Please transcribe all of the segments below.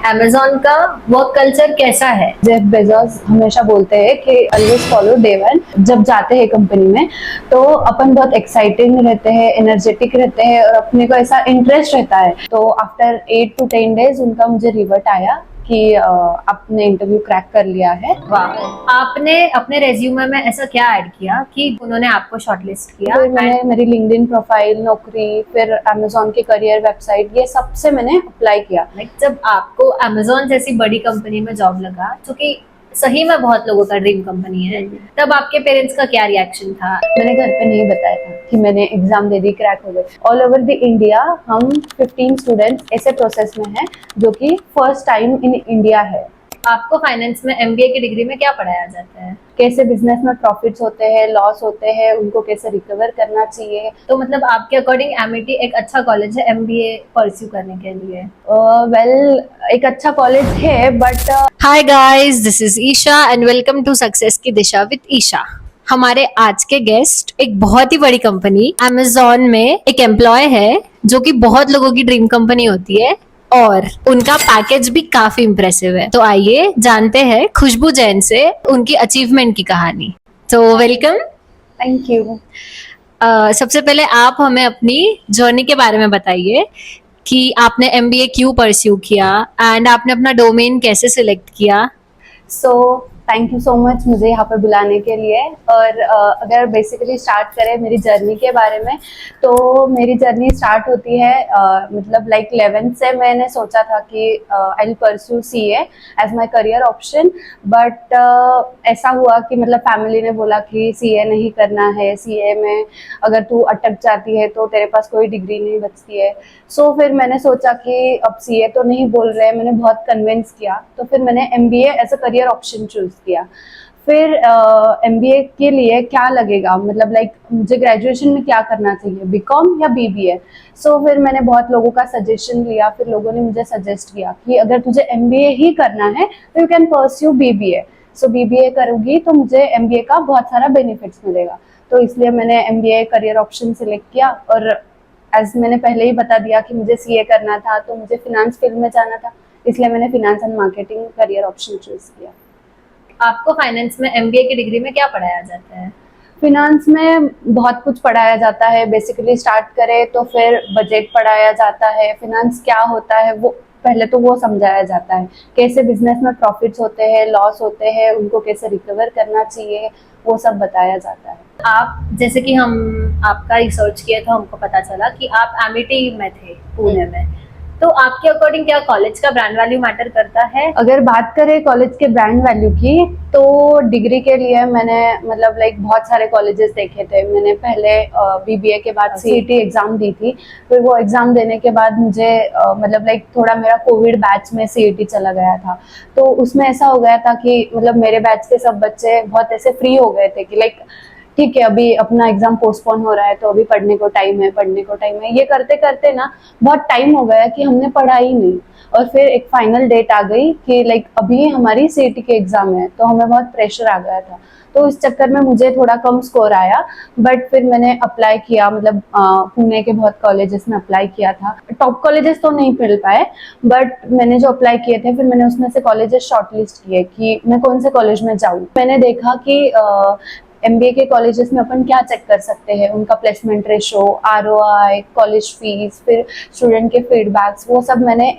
Amazon का work culture कैसा है? जेफ बेजोस हमेशा बोलते हैं कि ऑलवेज फॉलो डे वन। जब जाते हैं कंपनी में तो अपन बहुत एक्साइटिंग रहते हैं, एनर्जेटिक रहते हैं और अपने को ऐसा इंटरेस्ट रहता है। तो आफ्टर 8 to 10 डेज उनका मुझे रिवर्ट आया कि आपने इंटरव्यू क्रैक कर लिया है। वाह, आपने अपने रेज्यूमे में ऐसा क्या ऐड किया कि उन्होंने आपको शॉर्टलिस्ट किया? फिर मैंने मेरी लिंक्डइन प्रोफाइल, नौकरी, फिर अमेजोन की करियर वेबसाइट, ये सबसे मैंने अप्लाई किया। जब आपको अमेजोन जैसी बड़ी कंपनी में जॉब लगा, जो कि सही में बहुत लोगों का ड्रीम कंपनी है, तब आपके पेरेंट्स का क्या रिएक्शन था? मैंने घर पे नहीं बताया था कि मैंने एग्जाम दे दी, क्रैक हो गए। ऑल ओवर द इंडिया हम 15 स्टूडेंट्स ऐसे प्रोसेस में हैं जो कि फर्स्ट टाइम इन इंडिया है। आपको फाइनेंस में एमबीए की डिग्री में क्या पढ़ाया जाता है? कैसे बिजनेस में प्रॉफिट्स होते हैं, लॉस होते हैं, उनको कैसे रिकवर करना चाहिए। तो मतलब आपके अकॉर्डिंग एमआईटी एक अच्छा कॉलेज है एमबीए परस्यू करने के लिए? वेल, एक अच्छा कॉलेज है but hi guys, this is Isha and welcome to success की दिशा विद ईशा। हमारे आज के गेस्ट एक बहुत ही बड़ी कंपनी अमेजोन में एक एम्प्लॉय है, जो कि बहुत लोगों की ड्रीम कंपनी होती है और उनका पैकेज भी काफी इम्प्रेसिव है। तो आइए जानते हैं खुशबू जैन से उनकी अचीवमेंट की कहानी। तो वेलकम। Thank you. सबसे पहले आप हमें अपनी जर्नी के बारे में बताइए कि आपने एमबीए क्यों परस्यू किया एंड आपने अपना डोमेन कैसे सिलेक्ट किया। So thank you so much मुझे यहाँ पे बुलाने के लिए। और अगर बेसिकली स्टार्ट करें मेरी जर्नी के बारे में, तो मेरी जर्नी स्टार्ट होती है मतलब लाइक 11th से मैंने सोचा था कि I will pursue CA as my career option. But ऐसा हुआ कि मतलब फैमिली ने बोला कि सीए नहीं करना है, सीए में अगर तू अटक जाती है तो तेरे पास कोई डिग्री नहीं बचती है। सो फिर मैंने सोचा कि अब सीए तो नहीं बोल रहे हैं, मैंने बहुत कन्विंस किया, तो फिर मैंने MBA as a career option choose किया। फिर एमबीए के लिए क्या लगेगा, मतलब लाइक मुझे ग्रेजुएशन में क्या करना चाहिए, बीकॉम या बीबीए। सो फिर मैंने बहुत लोगों का सजेशन लिया, फिर लोगों ने मुझे सजेस्ट किया कि अगर तुझे एमबीए ही करना है तो you can pursue BBA. So BBA करूंगी तो मुझे एमबीए का बहुत सारा बेनिफिट्स मिलेगा। तो इसलिए मैंने एमबीए करियर ऑप्शन सिलेक्ट किया। और एज मैंने पहले ही बता दिया कि मुझे सीए करना था, तो मुझे फिनेंस फील्ड में जाना था, इसलिए मैंने finance and marketing career option choose किया। आपको फाइनेंस में एमबीए की डिग्री में क्या पढ़ाया जाता है? फिनांस में बहुत कुछ पढ़ाया जाता है। बेसिकली स्टार्ट करें तो फिर बजट पढ़ाया जाता है, फिनांस क्या होता है वो पहले तो वो समझाया जाता है, कैसे बिजनेस में प्रॉफिट्स होते हैं, लॉस होते हैं, उनको कैसे रिकवर करना चाहिए, वो सब बताया जाता है। आप जैसे कि हम आपका रिसर्च किया था, हमको पता चला कि आप एमआईटी में थे पुणे में, तो आपके अकॉर्डिंग क्या कॉलेज का ब्रांड वैल्यू मैटर करता है? अगर बात करें कॉलेज के ब्रांड वैल्यू की, तो डिग्री के लिए मैंने मतलब लाइक बहुत सारे कॉलेजेस देखे थे। मैंने पहले बीबीए के बाद सीईटी एग्जाम दी थी। फिर वो एग्जाम देने के बाद मुझे मतलब लाइक थोड़ा मेरा कोविड बैच में सीईटी चला गया था, तो उसमें ऐसा हो गया था कि मतलब मेरे बैच के सब बच्चे बहुत ऐसे फ्री हो गए थे कि लाइक ठीक है अभी अपना एग्जाम पोस्टपोन हो रहा है तो अभी पढ़ने को टाइम है, पढ़ने को टाइम है, ये करते करते ना बहुत टाइम हो गया कि हमने पढ़ा ही नहीं। और फिर एक फाइनल डेट आ गई कि लाइक अभी हमारी सीईटी के एग्जाम है, तो हमें बहुत प्रेशर आ गया था। तो इस चक्कर में मुझे थोड़ा कम स्कोर आया। बट फिर मैंने अप्लाई किया, मतलब पुणे के बहुत कॉलेजेस में अप्लाई किया था। टॉप कॉलेजेस तो नहीं मिल पाए, बट मैंने जो अप्लाई किए थे फिर मैंने उसमें से कॉलेजेस शॉर्टलिस्ट किए कि मैं कौन से कॉलेज में जाऊँ। मैंने देखा कि एमबीए के कॉलेजेस में अपन क्या चेक कर सकते हैं, उनका placement ratio, ROI, college fees, फिर स्टूडेंट के फीडबैक्स, वो सब मैंने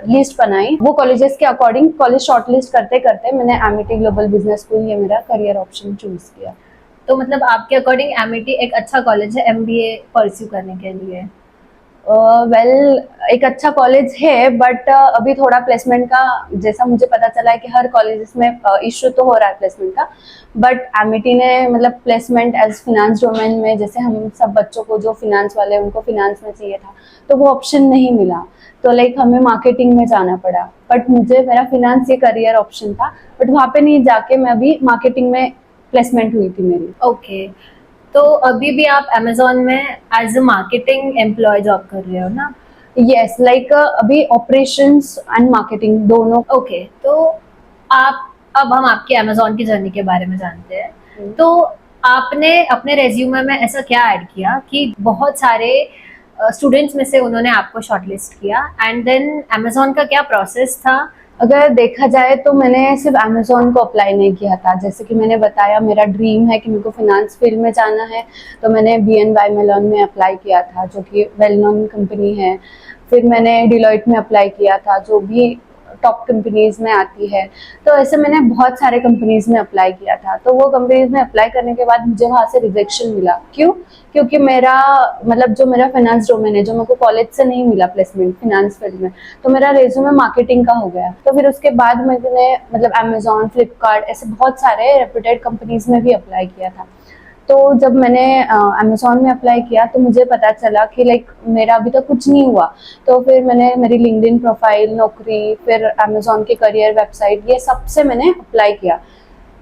लिस्ट बनाई। वो कॉलेजेस के अकॉर्डिंग कॉलेज शॉर्टलिस्ट करते करते मैंने एमिटी ग्लोबल बिजनेस स्कूल, ये मेरा करियर ऑप्शन चूज किया। तो मतलब आपके अकॉर्डिंग एमआईटी एक अच्छा कॉलेज है एमबीए परस्यू करने के लिए? वेल, एक अच्छा कॉलेज है बट अभी थोड़ा प्लेसमेंट का, जैसा मुझे पता चला है कि हर कॉलेजेस में इश्यू तो हो रहा है प्लेसमेंट का। बट एमिटी ने मतलब प्लेसमेंट एज फिनेंस डोमेन में, जैसे हम सब बच्चों को जो फिनेंस वाले उनको फिनेंस में चाहिए था, तो वो ऑप्शन नहीं मिला। तो लाइक हमें मार्केटिंग में जाना पड़ा। बट मुझे मेरा फिनेंस ये करियर ऑप्शन था, बट वहाँ पे नहीं जाके मैं अभी मार्केटिंग में प्लेसमेंट हुई थी मेरी। ओके, तो अभी भी आप अमेजोन में as a marketing employ job कर रहे हो ना? यस, लाइक अभी ऑपरेशंस एंड मार्केटिंग दोनों। ओके, तो आप, अब हम आपकी अमेजोन की जर्नी के बारे में जानते हैं। तो आपने अपने रेज्यूमे में ऐसा क्या ऐड किया कि बहुत सारे स्टूडेंट्स में से उन्होंने आपको शॉर्टलिस्ट किया, एंड देन अमेजोन का क्या प्रोसेस था? अगर देखा जाए तो मैंने सिर्फ अमेजोन को अप्लाई नहीं किया था। जैसे कि मैंने बताया, मेरा ड्रीम है कि मेरे को फिनेंस फील्ड में जाना है, तो मैंने BNY मेलॉन में अप्लाई किया था, जो कि वेल नोन कंपनी है। फिर मैंने डिलॉयट में अप्लाई किया था, जो भी टॉप कंपनीज में आती है। तो ऐसे मैंने बहुत सारे कंपनीज में अप्लाई किया था। तो वो कंपनीज में अप्लाई करने के बाद मुझे वहाँ से रिजेक्शन मिला। क्यों? क्योंकि मेरा मतलब जो मेरा फाइनेंस डोमेन है, जो मेरे को कॉलेज से नहीं मिला प्लेसमेंट फिनेंस फील्ड में, तो मेरा रेज्यूमे मार्केटिंग का हो गया। तो फिर उसके बाद मैंने मतलब अमेजोन, फ्लिपकार्ट, ऐसे बहुत सारे रेप्यूटेड कंपनीज में भी अप्लाई किया था। तो जब मैंने अमेजोन में अप्लाई किया तो मुझे पता चला कि लाइक मेरा अभी तक कुछ नहीं हुआ। तो फिर मैंने मेरी लिंक्डइन प्रोफाइल, नौकरी, फिर अमेजोन के करियर वेबसाइट, ये सब से मैंने अप्लाई किया।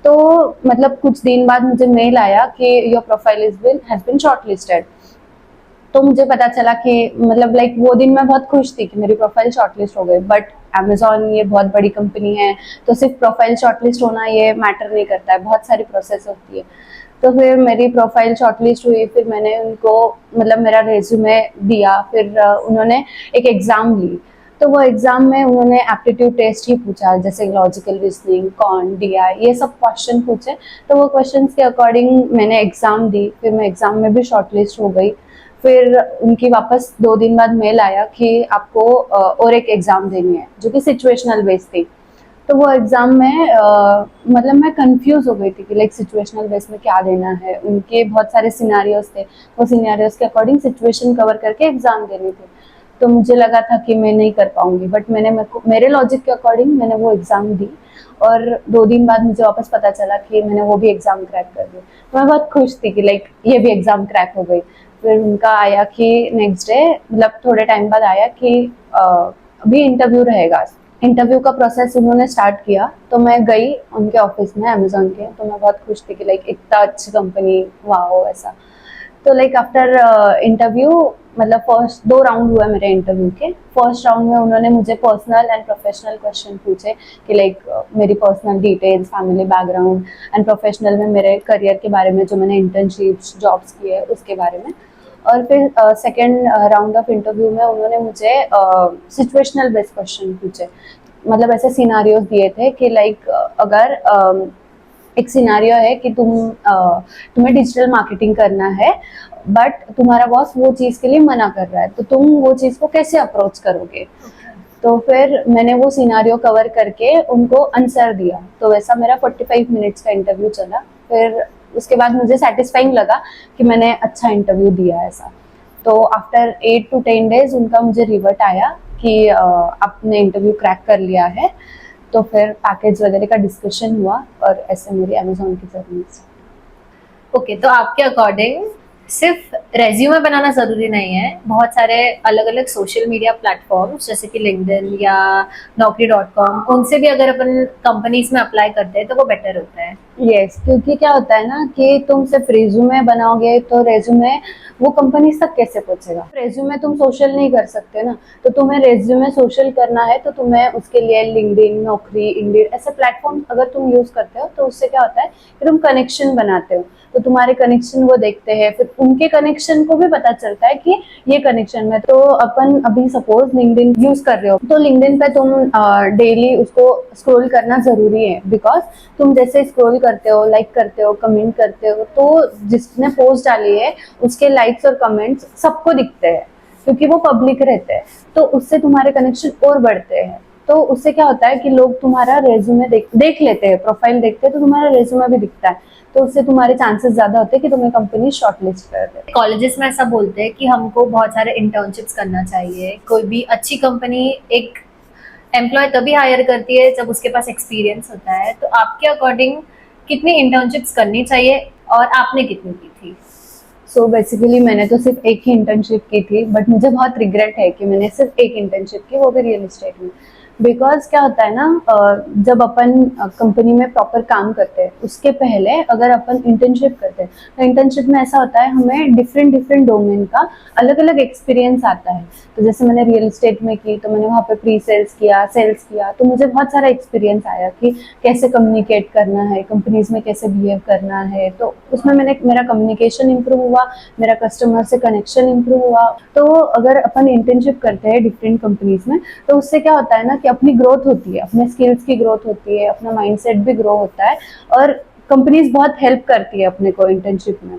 तो मतलब कुछ दिन बाद मुझे मेल आया कि your profile has been shortlisted. तो मुझे पता चला कि मतलब लाइक वो दिन मैं बहुत खुश थी कि मेरी प्रोफाइल शॉर्टलिस्ट हो गई। बट अमेजोन ये बहुत बड़ी कंपनी है, तो सिर्फ प्रोफाइल शॉर्टलिस्ट होना ये मैटर नहीं करता है, बहुत सारी प्रोसेस होती है। तो फिर मेरी प्रोफाइल शॉर्टलिस्ट हुई, फिर मैंने उनको मतलब मेरा रेज्यूमे दिया, फिर उन्होंने एक एग्ज़ाम ली। तो वो एग्ज़ाम में उन्होंने एप्टीट्यूड टेस्ट ही पूछा, जैसे लॉजिकल रीजनिंग, कॉन, DI, ये सब क्वेश्चन पूछे। तो वो क्वेश्चंस के अकॉर्डिंग मैंने एग्ज़ाम दी, फिर मैं एग्ज़ाम में भी शॉर्टलिस्ट हो गई। फिर उनकी वापस 2 दिन बाद मेल आया कि आपको और एक एग्ज़ाम देनी है, जो कि सिचुएशनल बेस्ड थी। तो वो एग्ज़ाम में मतलब मैं कंफ्यूज हो गई थी कि लाइक सिचुएशनल बेस में क्या देना है। उनके बहुत सारे सिनारियोज थे, वो सिनारियोज के अकॉर्डिंग सिचुएशन कवर करके एग्ज़ाम देनी थी। तो मुझे लगा था कि मैं नहीं कर पाऊंगी, बट मेरे लॉजिक के अकॉर्डिंग मैंने वो एग्ज़ाम दी। और 2 दिन बाद मुझे वापस पता चला कि मैंने वो भी एग्ज़ाम क्रैक कर दिया। तो मैं बहुत खुश थी कि लाइक ये भी एग्ज़ाम क्रैक हो गई। फिर उनका आया कि नेक्स्ट डे, मतलब थोड़े टाइम बाद आया कि अभी इंटरव्यू रहेगा। इंटरव्यू का प्रोसेस उन्होंने स्टार्ट किया, तो मैं गई उनके ऑफिस में अमेजोन के। तो मैं बहुत खुश थी कि लाइक इतना अच्छी कंपनी, वाओ ऐसा। तो लाइक आफ्टर इंटरव्यू, मतलब फर्स्ट 2 राउंड हुआ मेरे इंटरव्यू के। फर्स्ट राउंड में उन्होंने मुझे पर्सनल एंड प्रोफेशनल क्वेश्चन पूछे कि लाइक मेरी personal details, family background, and professional में मेरे करियर के बारे में, जो मैंने इंटर्नशिप्स, जॉब्स किए उसके बारे में। और फिर सेकेंड राउंड ऑफ इंटरव्यू में उन्होंने मुझे सिचुएशनल बेस्ड क्वेश्चन पूछे। मतलब ऐसे सिनारियोज दिए थे कि लाइक अगर एक सिनारियो है कि तुम्हें डिजिटल मार्केटिंग करना है, बट तुम्हारा बॉस वो चीज़ के लिए मना कर रहा है, तो तुम वो चीज़ को कैसे अप्रोच करोगे? तो फिर मैंने वो सिनारियो कवर करके उनको आंसर दिया। तो वैसा मेरा 45 मिनट्स का इंटरव्यू चला। फिर उसके बाद मुझे सेटिस्फाइंग लगा कि मैंने अच्छा इंटरव्यू दिया ऐसा। तो आफ्टर 8 to 10 डेज उनका मुझे रिवर्ट आया कि आपने इंटरव्यू क्रैक कर लिया है। तो फिर पैकेज वगैरह का डिस्कशन हुआ, और ऐसे मेरी अमेजोन की जर्नी। ओके, तो आपके अकॉर्डिंग सिर्फ रेज्यूमे बनाना जरूरी नहीं है, बहुत सारे अलग अलग सोशल मीडिया प्लेटफॉर्म्स जैसे कि लिंक्डइन या naukri.com, उनसे भी अगर अपन कंपनीज में अप्लाई करते हैं तो वो बेटर होता है। यस, क्योंकि क्या होता है ना कि तुम सिर्फ रेज्यूमे बनाओगे तो रेज्यूमे वो कंपनी तक कैसे पहुंचेगा? रेज्यूमे तुम सोशल नहीं कर सकते ना। तो तुम्हें रेज्यूमे सोशल करना है तो तुम्हें उसके लिए लिंक्डइन, नौकरी, इंडीड ऐसे प्लेटफॉर्म अगर तुम यूज करते हो, तो उससे क्या होता है कि तुम कनेक्शन बनाते हो। तो तुम्हारे कनेक्शन वो देखते हैं, फिर उनके कनेक्शन को भी पता चलता है कि ये कनेक्शन में। तो अपन अभी सपोज लिंक्डइन यूज कर रहे हो, तो लिंक्डइन पे तुम डेली उसको स्क्रॉल करना जरूरी है। बिकॉज तुम जैसे स्क्रॉल करते हो, लाइक करते हो, कमेंट करते हो, तो जिसने पोस्ट डाली है उसके लाइक्स और कमेंट्स सबको दिखते हैं, क्योंकि वो पब्लिक रहते हैं। तो उससे तुम्हारे कनेक्शन और बढ़ते हैं। तो उससे क्या होता है कि लोग तुम्हारा रेज्यूमे देख लेते हैं, प्रोफाइल देखते हैं, तो तुम्हारा रेज्यूमे भी दिखता है। तो उससे तुम्हारे चांसेस ज्यादा होते हैं कि तुम्हें कंपनी शॉर्टलिस्ट कर दे। कॉलेजेस में ऐसा बोलते हैं कि हमको बहुत सारे इंटर्नशिप्स करना चाहिए। कोई भी अच्छी कंपनी एक एम्प्लॉय तभी हायर करती है जब उसके पास एक्सपीरियंस होता है। तो आपके अकॉर्डिंग कितनी इंटर्नशिप्स करनी चाहिए और आपने कितनी की थी? सो बेसिकली मैंने तो सिर्फ एक ही इंटर्नशिप की थी, बट मुझे बहुत रिग्रेट है कि मैंने सिर्फ एक इंटर्नशिप की, वो भी रियल एस्टेट में। बिकॉज क्या होता है ना, जब अपन कंपनी में प्रॉपर काम करते हैं उसके पहले अगर अपन इंटर्नशिप करते हैं तो इंटर्नशिप में ऐसा होता है हमें डिफरेंट डिफरेंट डोमेन का अलग अलग एक्सपीरियंस आता है। तो जैसे मैंने रियल एस्टेट में की तो मैंने वहाँ पे प्री सेल्स किया, सेल्स किया, तो मुझे बहुत सारा एक्सपीरियंस आया कि कैसे कम्युनिकेट करना है, कंपनीज में कैसे बिहेव करना है। तो उसमें मैंने मेरा कम्युनिकेशन इंप्रूव हुआ, मेरा कस्टमर से कनेक्शन इंप्रूव हुआ। तो अगर अपन इंटर्नशिप करते हैं डिफरेंट कंपनीज में तो उससे क्या होता है ना कि अपनी ग्रोथ होती है, अपने स्किल्स की ग्रोथ होती है, अपना माइंडसेट भी ग्रो होता है और कंपनीज बहुत हेल्प करती है अपने को इंटर्नशिप में।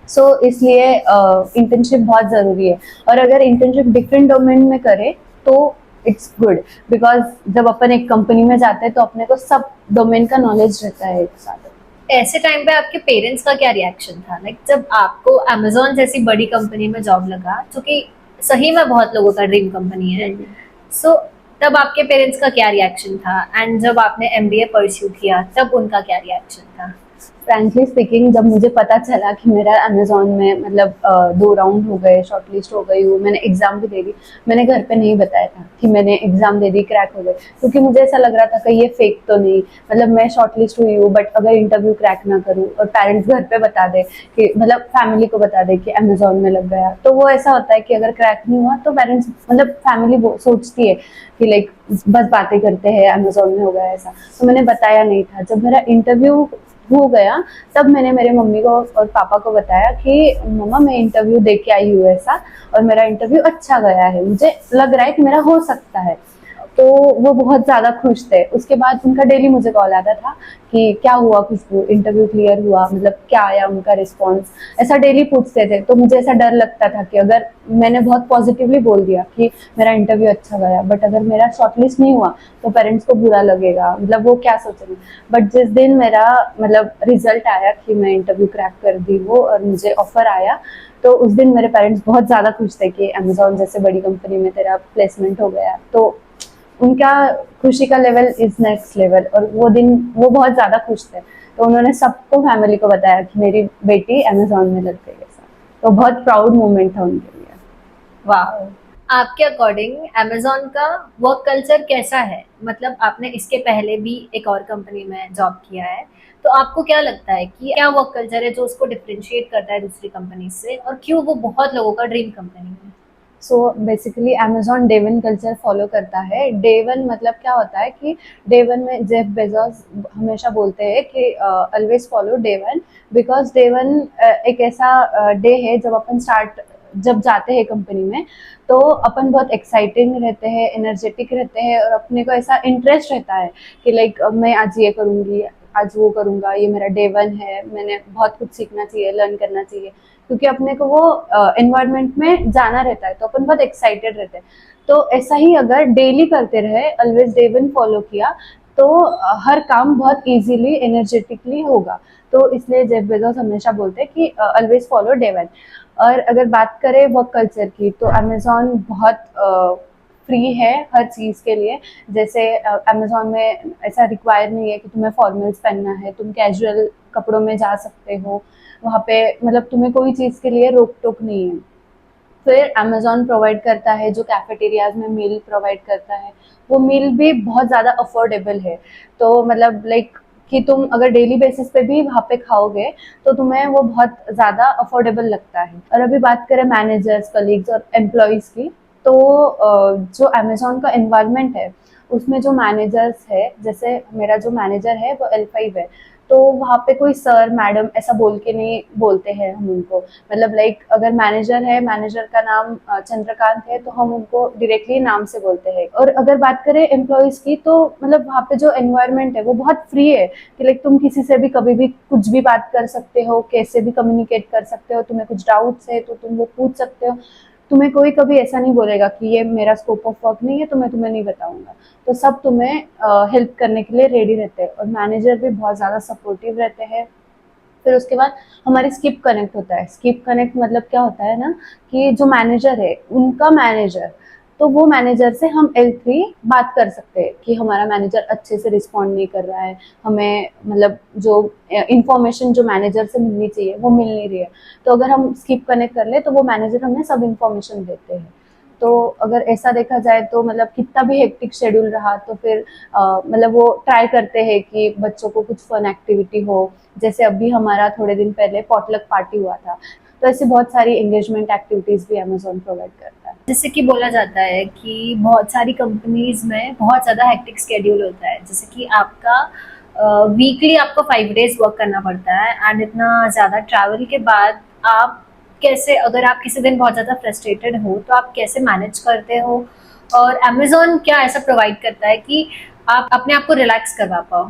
सो इसलिए इंटर्नशिप बहुत ज़रूरी है। और अगर इंटर्नशिप डिफरेंट डोमेन में करे तो इट्स गुड, बिकॉज जब अपन एक कंपनी में जाते हैं तो अपने को सब डोमेन का नॉलेज रहता है एक साथ। ऐसे टाइम पे आपके पेरेंट्स का क्या रिएक्शन था, लाइक जब आपको अमेजोन जैसी बड़ी कंपनी में जॉब लगा जो कि सही में बहुत लोगों का ड्रीम कंपनी है, सो तब आपके पेरेंट्स का क्या रिएक्शन था, एंड जब आपने एमबीए परस्यू किया तब उनका क्या रिएक्शन था? फ्रेंकली स्पीकिंग, जब मुझे पता चला कि मेरा अमेजोन में मतलब 2 राउंड हो गए, शॉर्टलिस्ट हो गई हूँ, मैंने एग्जाम भी दे दी, मैंने घर पे नहीं बताया था कि मैंने एग्जाम दे दी, क्रैक हो गए, क्योंकि मुझे ऐसा लग रहा था कि ये फेक तो नहीं, मतलब मैं शॉर्टलिस्ट हुई हूँ बट अगर इंटरव्यू क्रैक ना करूँ और पेरेंट्स घर पे बता दे कि मतलब फैमिली को बता दे कि अमेजोन में लग गया, तो वो ऐसा होता है कि अगर क्रैक नहीं हुआ तो पेरेंट्स मतलब फैमिली सोचती है कि लाइक बस बातें करते हैं अमेजोन में हो गया ऐसा। तो मैंने बताया नहीं था। जब मेरा इंटरव्यू हो गया तब मैंने मेरे मम्मी को और पापा को बताया कि मम्मा मैं इंटरव्यू दे के आई हूँ ऐसा, और मेरा इंटरव्यू अच्छा गया है, मुझे लग रहा है कि मेरा हो सकता है। तो वो बहुत ज़्यादा खुश थे। उसके बाद उनका डेली मुझे कॉल आता था कि क्या हुआ, खुशबू इंटरव्यू क्लियर हुआ, मतलब क्या आया उनका रिस्पॉन्स, ऐसा डेली पूछते थे। तो मुझे ऐसा डर लगता था कि अगर मैंने बहुत पॉजिटिवली बोल दिया कि मेरा इंटरव्यू अच्छा गया बट अगर मेरा शॉर्टलिस्ट नहीं हुआ तो पेरेंट्स को बुरा लगेगा, मतलब वो क्या सोचेंगे। बट जिस दिन मेरा मतलब रिजल्ट आया कि मैं इंटरव्यू क्रैक कर दी वो और मुझे ऑफर आया, तो उस दिन मेरे पेरेंट्स बहुत ज़्यादा खुश थे कि अमेजोन जैसे बड़ी कंपनी में तेरा प्लेसमेंट हो गया। तो उनका खुशी का लेवल इज नेक्स्ट लेवल, और वो दिन वो बहुत ज़्यादा खुश थे। तो उन्होंने सबको फैमिली को बताया कि मेरी बेटी अमेजोन में लग गई ऐसा। तो बहुत प्राउड मोमेंट था उनके लिए। वाह, आपके अकॉर्डिंग अमेजोन का वर्क कल्चर कैसा है? मतलब आपने इसके पहले भी एक और कंपनी में जॉब किया है, तो आपको क्या लगता है कि क्या वर्क कल्चर है जो उसको डिफरेंशिएट करता है दूसरी कंपनी से, और क्यों वो बहुत लोगों का ड्रीम कंपनी है? So basically Amazon day one culture follow करता है। डे वन मतलब क्या होता है कि डे वन में जेफ बेजोस हमेशा बोलते हैं कि always follow day one, because day one एक ऐसा डे है जब अपन स्टार्ट जब जाते हैं कंपनी में तो अपन बहुत एक्साइटिंग रहते हैं, एनर्जेटिक रहते हैं और अपने को ऐसा इंटरेस्ट रहता है कि लाइक मैं आज ये करूँगी, आज वो करूँगा, ये मेरा डे वन है, मैंने बहुत कुछ सीखना चाहिए, लर्न करना चाहिए, क्योंकि अपने को वो एनवायरनमेंट में जाना रहता है तो अपन बहुत एक्साइटेड रहते हैं। तो ऐसा ही अगर डेली करते रहे, ऑलवेज डे वन फॉलो किया, तो हर काम बहुत इजीली एनर्जेटिकली होगा। तो इसलिए जेफ बेजोस हमेशा बोलते हैं कि ऑलवेज फॉलो डे वन। और अगर बात करें वर्क कल्चर की तो अमेजोन बहुत फ्री है हर चीज़ के लिए। जैसे अमेजोन में ऐसा रिक्वायर नहीं है कि तुम्हें फॉर्मल्स पहनना है, तुम कैजुअल कपड़ों में जा सकते हो वहाँ पे, मतलब तुम्हें कोई चीज़ के लिए रोक टोक नहीं है। फिर अमेजोन प्रोवाइड करता है जो कैफेटेरियाज में मील प्रोवाइड करता है, वो मील भी बहुत ज़्यादा अफोर्डेबल है। तो मतलब लाइक कि तुम अगर डेली बेसिस पे भी वहाँ पे खाओगे तो तुम्हें वो बहुत ज़्यादा अफोर्डेबल लगता है। और अभी बात करें मैनेजर्स, कलीग्स और एम्प्लॉयज़ की, तो जो अमेजोन का एनवायरनमेंट है उसमें जो मैनेजर्स है, जैसे मेरा जो मैनेजर है वो L5 है, तो वहाँ पे कोई सर मैडम ऐसा बोल के नहीं बोलते हैं हम उनको। मतलब लाइक अगर मैनेजर है, मैनेजर का नाम चंद्रकांत है, तो हम उनको डायरेक्टली नाम से बोलते हैं। और अगर बात करें एम्प्लॉयज़ की तो मतलब वहाँ पे जो एनवायरनमेंट है वो बहुत फ्री है कि लाइक तुम किसी से भी कभी भी कुछ भी बात कर सकते हो, कैसे भी कम्युनिकेट कर सकते हो, तुम्हें कुछ डाउट्स है तो तुम वो पूछ सकते हो। तुम्हें कोई कभी ऐसा नहीं बोलेगा कि ये मेरा स्कोप ऑफ वर्क नहीं है तो मैं तुम्हें नहीं बताऊंगा। तो सब तुम्हें हेल्प करने के लिए रेडी रहते हैं और मैनेजर भी बहुत ज़्यादा सपोर्टिव रहते हैं। फिर उसके बाद हमारी स्किप कनेक्ट होता है। स्किप कनेक्ट मतलब क्या होता है ना कि जो मैनेजर है उनका मैनेजर, तो वो मैनेजर से हम L3 बात कर सकते हैं कि हमारा मैनेजर अच्छे से रिस्पॉन्ड नहीं कर रहा है, हमें मतलब जो इंफॉर्मेशन जो मैनेजर से मिलनी चाहिए वो मिल नहीं रही है। तो अगर हम स्किप कनेक्ट कर ले तो वो मैनेजर हमें सब इंफॉर्मेशन देते हैं। तो अगर ऐसा देखा जाए तो मतलब कितना भी हेक्टिक शेड्यूल रहा तो फिर मतलब वो ट्राई करते हैं कि बच्चों को कुछ फन एक्टिविटी हो। जैसे अभी हमारा थोड़े दिन पहले पॉटलक पार्टी हुआ था, तो ऐसी बहुत सारी एंगेजमेंट एक्टिविटीज भी अमेजोन प्रोवाइड करता है। जैसे कि बोला जाता है कि बहुत सारी कंपनीज में बहुत ज़्यादा हेक्टिक स्केड्यूल होता है, जैसे कि आपका वीकली आपको 5 डेज वर्क करना पड़ता है एंड इतना ज़्यादा ट्रैवल के बाद आप कैसे, अगर आप किसी दिन बहुत ज़्यादा फ्रस्ट्रेटेड हो तो आप कैसे मैनेज करते हो, और अमेजोन क्या ऐसा प्रोवाइड करता है कि आप अपने आप को रिलैक्स करवा पाओ?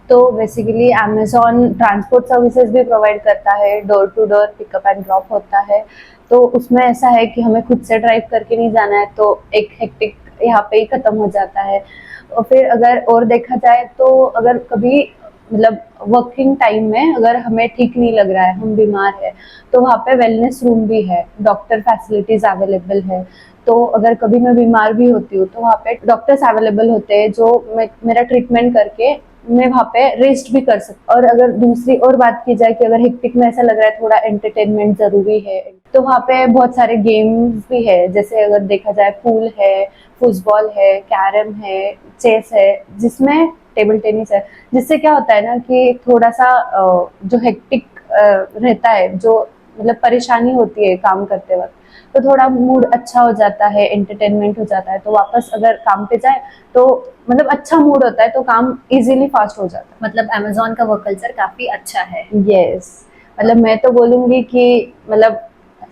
तो बेसिकली अमेजोन ट्रांसपोर्ट सर्विसेज भी प्रोवाइड करता है, door to door pickup and drop होता है। तो उसमें ऐसा है कि हमें खुद से ड्राइव करके नहीं जाना है, तो एक हेक्टिक यहाँ पे ही खत्म हो जाता है। और फिर अगर और देखा जाए तो अगर कभी मतलब वर्किंग टाइम में अगर हमें ठीक नहीं लग रहा है, हम बीमार है, तो वहाँ पे वेलनेस रूम भी है, डॉक्टर फैसिलिटीज अवेलेबल है। तो अगर कभी मैं बीमार भी होती हूँ तो वहाँ पे डॉक्टर्स अवेलेबल होते हैं जो मेरा ट्रीटमेंट करके मैं वहाँ पे रेस्ट भी कर सकती। और अगर दूसरी और बात की जाए कि अगर हिक्टिक में ऐसा लग रहा है थोड़ा एंटरटेनमेंट जरूरी है, तो वहाँ पे बहुत सारे गेम्स भी है। जैसे अगर देखा जाए पूल है, फुटबॉल है, कैरम है, चेस है, जिसमें टेबल टेनिस है, जिससे क्या होता है ना कि थोड़ा सा जो हेक्टिक रहता है, जो मतलब परेशानी होती है काम करते वक्त, तो थोड़ा मूड अच्छा हो जाता है, एंटरटेनमेंट हो जाता है, तो वापस अगर काम पे जाए तो मतलब अच्छा मूड होता है, तो काम इजीली फास्ट हो जाता मतलब अमेजोन का वर्क कल्चर काफ़ी अच्छा है। है। यस, मतलब मैं तो बोलूंगी कि मतलब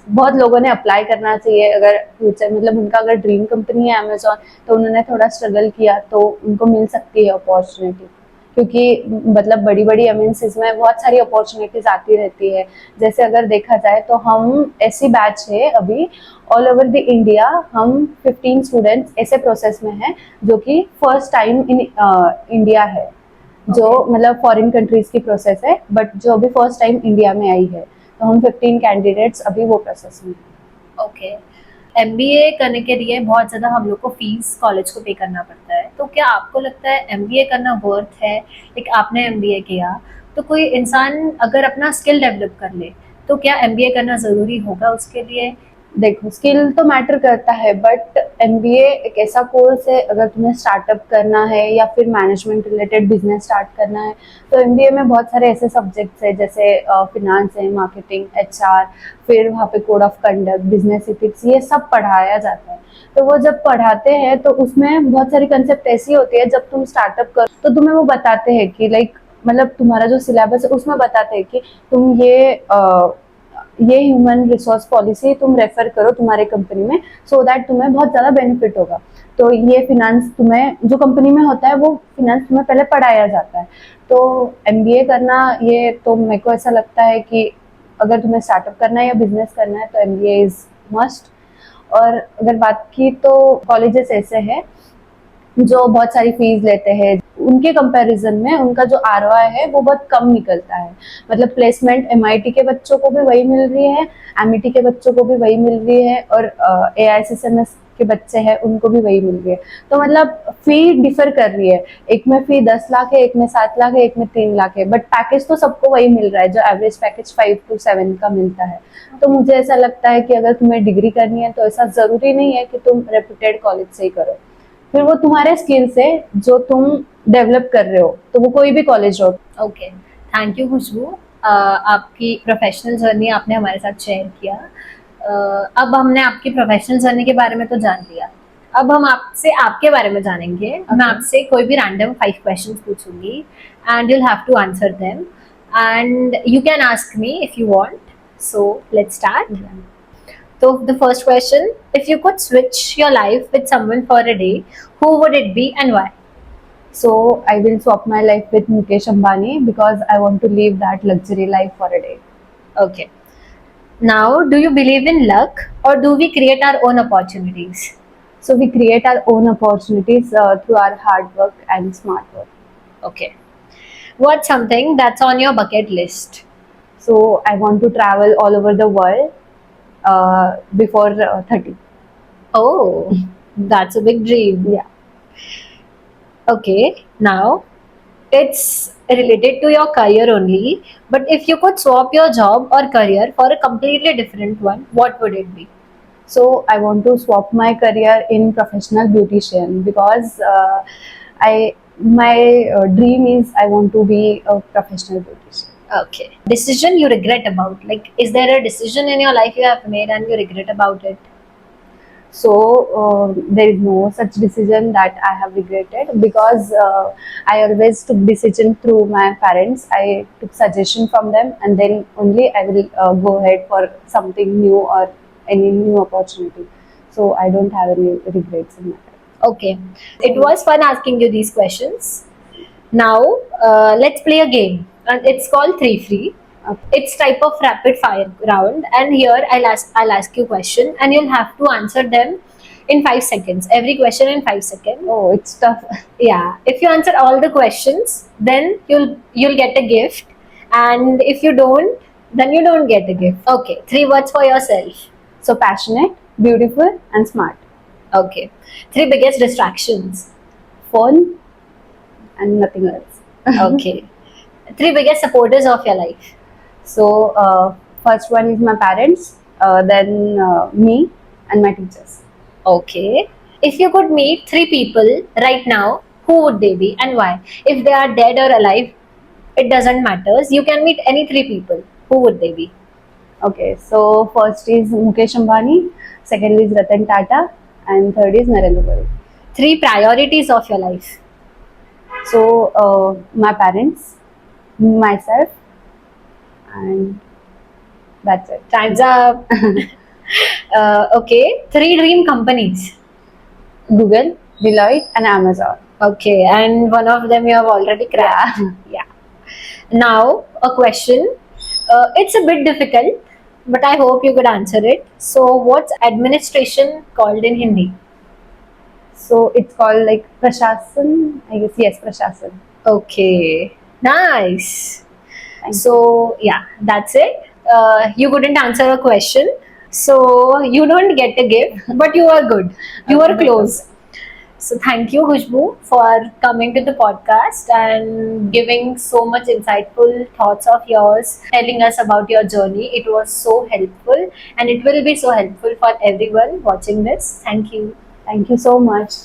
बहुत लोगों ने अप्लाई करना चाहिए। अगर फ्यूचर मतलब उनका अगर ड्रीम कंपनी है अमेजोन, तो उन्होंने थोड़ा स्ट्रगल किया तो उनको मिल सकती है अपॉर्चुनिटी। क्योंकि मतलब बड़ी बड़ी एमएनसीज में बहुत सारी अपॉर्चुनिटीज आती रहती है। जैसे अगर देखा जाए तो हम ऐसी बैच है अभी ऑल ओवर द इंडिया, हम 15 स्टूडेंट्स ऐसे प्रोसेस में हैं जो कि फर्स्ट टाइम इन इंडिया है, जो Okay. मतलब फॉरेन कंट्रीज की प्रोसेस है, बट जो अभी फर्स्ट टाइम इंडिया में आई है, तो हम 15 कैंडिडेट्स अभी वो प्रोसेस में हैं। ओके। एमबीए करने के लिए बहुत ज़्यादा हम लोग को फीस कॉलेज को पे करना पड़ता है, तो क्या आपको लगता है एमबीए करना वर्थ है? एक आपने एमबीए किया, तो कोई इंसान अगर अपना स्किल डेवलप कर ले तो क्या एमबीए करना ज़रूरी होगा उसके लिए? देखो, स्किल तो मैटर करता है, बट एमबीए एक ऐसा कोर्स है, अगर तुम्हें स्टार्टअप करना है या फिर मैनेजमेंट रिलेटेड बिजनेस स्टार्ट करना है, तो एमबीए में बहुत सारे ऐसे सब्जेक्ट्स है, जैसे फिनांस है, मार्केटिंग, एचआर, फिर वहाँ पे code of conduct, business ethics, ये सब पढ़ाया जाता है। तो वो जब पढ़ाते हैं तो उसमें बहुत सारी कंसेप्ट ऐसी होती है, जब तुम स्टार्टअप करो तो तुम्हें वो बताते हैं कि लाइक मतलब तुम्हारा जो सिलेबस है उसमें बताते हैं कि तुम ये ह्यूमन रिसोर्स पॉलिसी तुम रेफर करो तुम्हारे कंपनी में, सो दैट तुम्हें बहुत ज़्यादा बेनिफिट होगा। तो ये फिनांस तुम्हें जो कंपनी में होता है वो फिनांस तुम्हें पहले पढ़ाया जाता है। तो एमबीए करना, ये तो मेरे को ऐसा लगता है कि अगर तुम्हें स्टार्टअप करना है या बिजनेस करना है तो एमबीए इज मस्ट। और अगर बात की तो कॉलेजेस ऐसे हैं जो बहुत सारी फीस लेते हैं, उनके कंपैरिजन में उनका जो आरओआई है वो बहुत कम निकलता है। मतलब प्लेसमेंट एमआईटी के बच्चों को भी वही मिल रही है, एमईटी के बच्चों को भी वही मिल रही है, और एआईसीएसएमएस के बच्चे हैं उनको भी वही मिल रही है। तो मतलब फी डिफर कर रही है, एक में फी 10 लाख है, एक में 7 लाख है, एक में 3 लाख है, बट पैकेज तो सबको वही मिल रहा है, जो एवरेज पैकेज 5 to 7 का मिलता है। तो मुझे ऐसा लगता है कि अगर तुम्हें डिग्री करनी है तो ऐसा जरूरी नहीं है कि तुम रेप्यूटेड कॉलेज से ही करो, फिर वो तुम्हारे स्किल्स है जो तुम डेवलप कर रहे हो, तो वो कोई भी कॉलेज हो। ओके, थैंक यू खुशबू। आपकी प्रोफेशनल जर्नी आपने हमारे साथ शेयर किया। अब हमने आपकी प्रोफेशनल जर्नी के बारे में तो जान लिया, अब हम आपसे आपके बारे में जानेंगे। मैं आपसे कोई भी रैंडम 5 क्वेश्चंस पूछूंगी and you'll have to answer them and you can ask me if you want. So let's start. So the first question, if you could switch your life with someone for a day, who would it be and why? So I will swap my life with Mukesh Ambani because I want to live that luxury life for a day. Okay. Now, do you believe in luck or do we create our own opportunities? So we create our own opportunities through our hard work and smart work. Okay. What's something that's on your bucket list? So I want to travel all over the world before 30. Oh, that's a big dream. Yeah. Okay. Now, it's related to your career only, but if you could swap your job or career for a completely different one, what would it be? So I want to swap my career in professional beautician because I my dream is I want to be a professional beautician. Okay. Decision you regret about? Like, is there a decision in your life you have made and you regret about it? So there is no such decision that I have regretted because I always took decision through my parents. I took suggestion from them, and then only I will go ahead for something new or any new opportunity. So I don't have any regrets in my life. Okay. It was fun asking you these questions. Now, let's play a game. And it's called 3 Free. It's type of rapid fire round, and here I'll ask you question, and you'll have to answer them in 5 seconds. Every question in 5 seconds. Oh, it's tough. Yeah. If you answer all the questions, then you'll get a gift, and if you don't, then you don't get a gift. Okay. 3 words for yourself. So passionate, beautiful, and smart. Okay. 3 biggest distractions. Phone and nothing else. Okay. 3 biggest supporters of your life. So first one is my parents, then me and my teachers. Okay. If you could meet 3 people right now, who would they be and why? If they are dead or alive, it doesn't matter. You can meet any 3 people. Who would they be? Okay, so first is Mukesh Ambani, second is Ratan Tata, and third is Narendra Modi. 3 priorities of your life. So my parents, myself, and that's it. Time's up. Okay. 3 dream companies. Google, Deloitte, and Amazon. Okay. And one of them you have already cracked. Yeah. Now, a question. It's a bit difficult, but I hope you could answer it. So, what's administration called in Hindi? So it's called like Prashasan, I guess. Yes, Prashasan. Okay, nice. Thank you. So, yeah, that's it. You couldn't answer a question, so you don't get a gift, but you are good. You are close. So, thank you, Khushbu, for coming to the podcast and giving so much insightful thoughts of yours, telling us about your journey. It was so helpful, and it will be so helpful for everyone watching this. Thank you. Thank you so much.